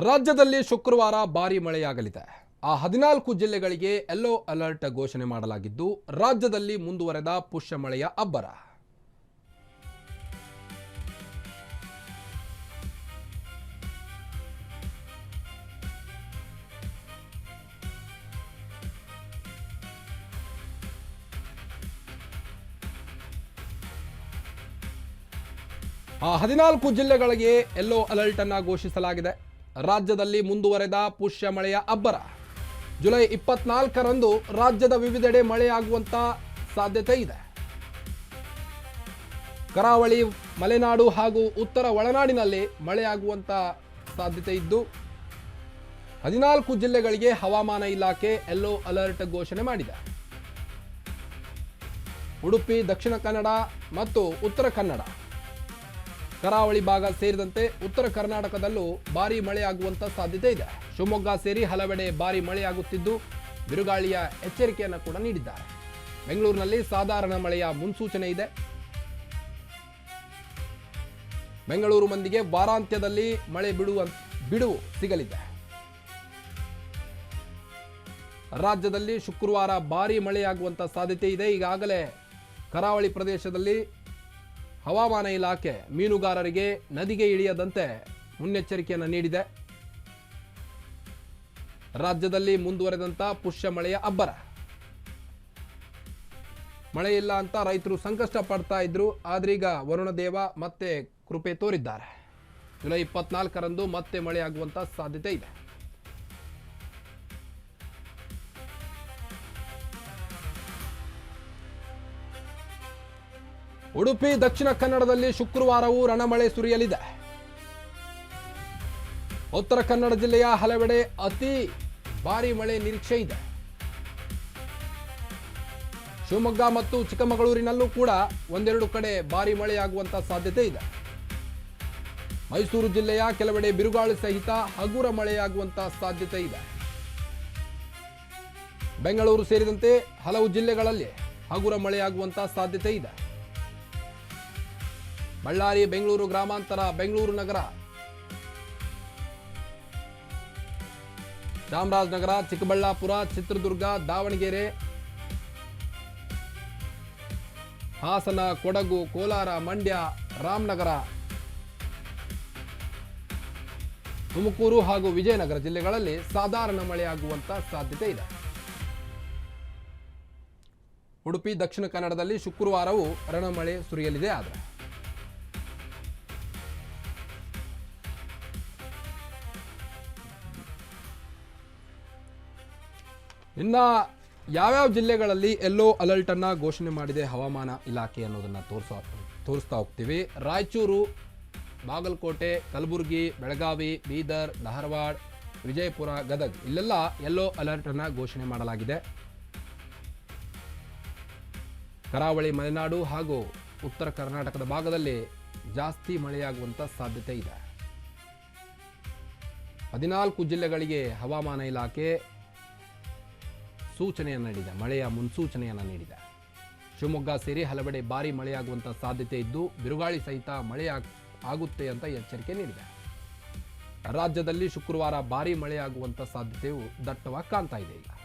ರಾಜ್ಯದಲ್ಲಿ ಶುಕ್ರವಾರ ಭಾರೀ ಮಳೆಯಾಗಲಿದೆ. 14 ಜಿಲ್ಲೆಗಳಿಗೆ ಯೆಲ್ಲೋ ಅಲರ್ಟ್ ಘೋಷಣೆ ಮಾಡಲಾಗಿದ್ದು, ರಾಜ್ಯದಲ್ಲಿ ಮುಂದುವರೆದ ಪುಷ್ಯ ಮಳೆಯ ಅಬ್ಬರ. ಆ 14 ಜಿಲ್ಲೆಗಳಿಗೆ ಯೆಲ್ಲೋ ಅಲರ್ಟ್ ಅನ್ನು ಘೋಷಿಸಲಾಗಿದೆ. ರಾಜ್ಯದಲ್ಲಿ ಮುಂದುವರೆದ ಪುಷ್ಯ ಮಳೆಯ ಅಬ್ಬರ. ಜುಲೈ 24ರಂದು ರಾಜ್ಯದ ವಿವಿಧೆಡೆ ಮಳೆಯಾಗುವಂತ ಸಾಧ್ಯತೆ ಇದೆ. ಕರಾವಳಿ, ಮಲೆನಾಡು ಹಾಗೂ ಉತ್ತರ ಒಳನಾಡಿನಲ್ಲಿ ಮಳೆಯಾಗುವಂತ ಸಾಧ್ಯತೆ ಇದ್ದು, 14 ಜಿಲ್ಲೆಗಳಿಗೆ ಹವಾಮಾನ ಇಲಾಖೆ ಯೆಲ್ಲೋ ಅಲರ್ಟ್ ಘೋಷಣೆ ಮಾಡಿದೆ. ಉಡುಪಿ, ದಕ್ಷಿಣ ಕನ್ನಡ ಮತ್ತು ಉತ್ತರ ಕನ್ನಡ, ಕರಾವಳಿ ಭಾಗ ಸೇರಿದಂತೆ ಉತ್ತರ ಕರ್ನಾಟಕದಲ್ಲೂ ಭಾರೀ ಮಳೆಯಾಗುವಂತ ಸಾಧ್ಯತೆ ಇದೆ. ಶಿವಮೊಗ್ಗ ಸೇರಿ ಹಲವೆಡೆ ಭಾರೀ ಮಳೆಯಾಗುತ್ತಿದ್ದು, ಬಿರುಗಾಳಿಯ ಎಚ್ಚರಿಕೆಯನ್ನು ಕೂಡ ನೀಡಿದ್ದಾರೆ. ಬೆಂಗಳೂರಿನಲ್ಲಿ ಸಾಧಾರಣ ಮಳೆಯ ಮುನ್ಸೂಚನೆ ಇದೆ. ಬೆಂಗಳೂರು ಮಂದಿಗೆ ವಾರಾಂತ್ಯದಲ್ಲಿ ಮಳೆ ಬಿಡುವು ಸಿಗಲಿದೆ. ರಾಜ್ಯದಲ್ಲಿ ಶುಕ್ರವಾರ ಭಾರೀ ಮಳೆಯಾಗುವಂತ ಸಾಧ್ಯತೆ ಇದೆ. ಈಗಾಗಲೇ ಕರಾವಳಿ ಪ್ರದೇಶದಲ್ಲಿ ಹವಾಮಾನ ಇಲಾಖೆ ಮೀನುಗಾರರಿಗೆ ನದಿಗೆ ಇಳಿಯದಂತೆ ಮುನ್ನೆಚ್ಚರಿಕೆಯನ್ನು ನೀಡಿದೆ. ರಾಜ್ಯದಲ್ಲಿ ಮುಂದುವರೆದಂತ ಪುಷ್ಯ ಮಳೆಯ ಅಬ್ಬರ. ಮಳೆ ಇಲ್ಲ ಅಂತ ರೈತರು ಸಂಕಷ್ಟ ಪಡ್ತಾ ಇದ್ರು. ಆದ್ರೀಗ ವರುಣದೇವ ಮತ್ತೆ ಕೃಪೆ ತೋರಿದ್ದಾರೆ. ಜುಲೈ 24ರಂದು ಮತ್ತೆ ಮಳೆಯಾಗುವಂತ ಸಾಧ್ಯತೆ ಇದೆ. ಉಡುಪಿ, ದಕ್ಷಿಣ ಕನ್ನಡದಲ್ಲಿ ಶುಕ್ರವಾರವೂ ರಣಮಳೆ ಸುರಿಯಲಿದೆ. ಉತ್ತರ ಕನ್ನಡ ಜಿಲ್ಲೆಯ ಹಲವೆಡೆ ಅತಿ ಭಾರೀ ಮಳೆ ನಿರೀಕ್ಷೆ ಇದೆ. ಶಿವಮೊಗ್ಗ ಮತ್ತು ಚಿಕ್ಕಮಗಳೂರಿನಲ್ಲೂ ಕೂಡ ಒಂದೆರಡು ಕಡೆ ಭಾರೀ ಮಳೆಯಾಗುವಂತ ಸಾಧ್ಯತೆ ಇದೆ. ಮೈಸೂರು ಜಿಲ್ಲೆಯ ಕೆಲವೆಡೆ ಬಿರುಗಾಳಿ ಸಹಿತ ಹಗುರ ಮಳೆಯಾಗುವಂತ ಸಾಧ್ಯತೆ ಇದೆ. ಬೆಂಗಳೂರು ಸೇರಿದಂತೆ ಹಲವು ಜಿಲ್ಲೆಗಳಲ್ಲಿ ಹಗುರ ಮಳೆಯಾಗುವಂತ ಸಾಧ್ಯತೆ ಇದೆ. ಬಳ್ಳಾರಿ, ಬೆಂಗಳೂರು ಗ್ರಾಮಾಂತರ, ಬೆಂಗಳೂರು ನಗರ, ಚಾಮರಾಜನಗರ, ಚಿಕ್ಕಬಳ್ಳಾಪುರ, ಚಿತ್ರದುರ್ಗ, ದಾವಣಗೆರೆ, ಹಾಸನ, ಕೊಡಗು, ಕೋಲಾರ, ಮಂಡ್ಯ, ರಾಮನಗರ, ತುಮಕೂರು ಹಾಗೂ ವಿಜಯನಗರ ಜಿಲ್ಲೆಗಳಲ್ಲಿ ಸಾಧಾರಣ ಮಳೆಯಾಗುವಂತ ಸಾಧ್ಯತೆ ಇದೆ. ಉಡುಪಿ, ದಕ್ಷಿಣ ಕನ್ನಡದಲ್ಲಿ ಶುಕ್ರವಾರವೂ ರಣಮಳೆ ಸುರಿಯಲಿದೆ. ಆದರೆ ಇನ್ನ ಯಾವ್ಯಾವ ಜಿಲ್ಲೆಗಳಲ್ಲಿ ಯೆಲ್ಲೋ ಅಲರ್ಟ್ ಅನ್ನ ಘೋಷಣೆ ಮಾಡಿದೆ ಹವಾಮಾನ ಇಲಾಖೆ ಅನ್ನೋದನ್ನ ತೋರಿಸ್ತಾ ಹೋಗ್ತೀವಿ. ರಾಯಚೂರು, ಬಾಗಲಕೋಟೆ, ಕಲಬುರಗಿ, ಬೆಳಗಾವಿ, ಬೀದರ್, ಧಾರವಾಡ, ವಿಜಯಪುರ, ಗದಗ ಇಲ್ಲೆಲ್ಲ ಯೆಲ್ಲೋ ಅಲರ್ಟ್ ಅನ್ನ ಘೋಷಣೆ ಮಾಡಲಾಗಿದೆ. ಕರಾವಳಿ, ಮಲೆನಾಡು ಹಾಗೂ ಉತ್ತರ ಕರ್ನಾಟಕದ ಭಾಗದಲ್ಲಿ ಜಾಸ್ತಿ ಮಳೆಯಾಗುವಂತ ಸಾಧ್ಯತೆ ಇದೆ. 14 ಜಿಲ್ಲೆಗಳಿಗೆ ಹವಾಮಾನ ಇಲಾಖೆ ಸೂಚನೆಯನ್ನು ನೀಡಿದೆ, ಮಳೆಯ ಮುನ್ಸೂಚನೆಯನ್ನು ನೀಡಿದೆ. ಶಿವಮೊಗ್ಗ ಸೇರಿ ಹಲವೆಡೆ ಭಾರೀ ಮಳೆಯಾಗುವಂಥ ಸಾಧ್ಯತೆ ಇದ್ದು, ಬಿರುಗಾಳಿ ಸಹಿತ ಮಳೆ ಆಗುತ್ತೆ ಅಂತ ಎಚ್ಚರಿಕೆ ನೀಡಿದೆ. ರಾಜ್ಯದಲ್ಲಿ ಶುಕ್ರವಾರ ಭಾರೀ ಮಳೆಯಾಗುವಂಥ ಸಾಧ್ಯತೆಯು ದಟ್ಟವಾಗಿ ಕಾಣ್ತಾ ಇದೆ. ಈಗ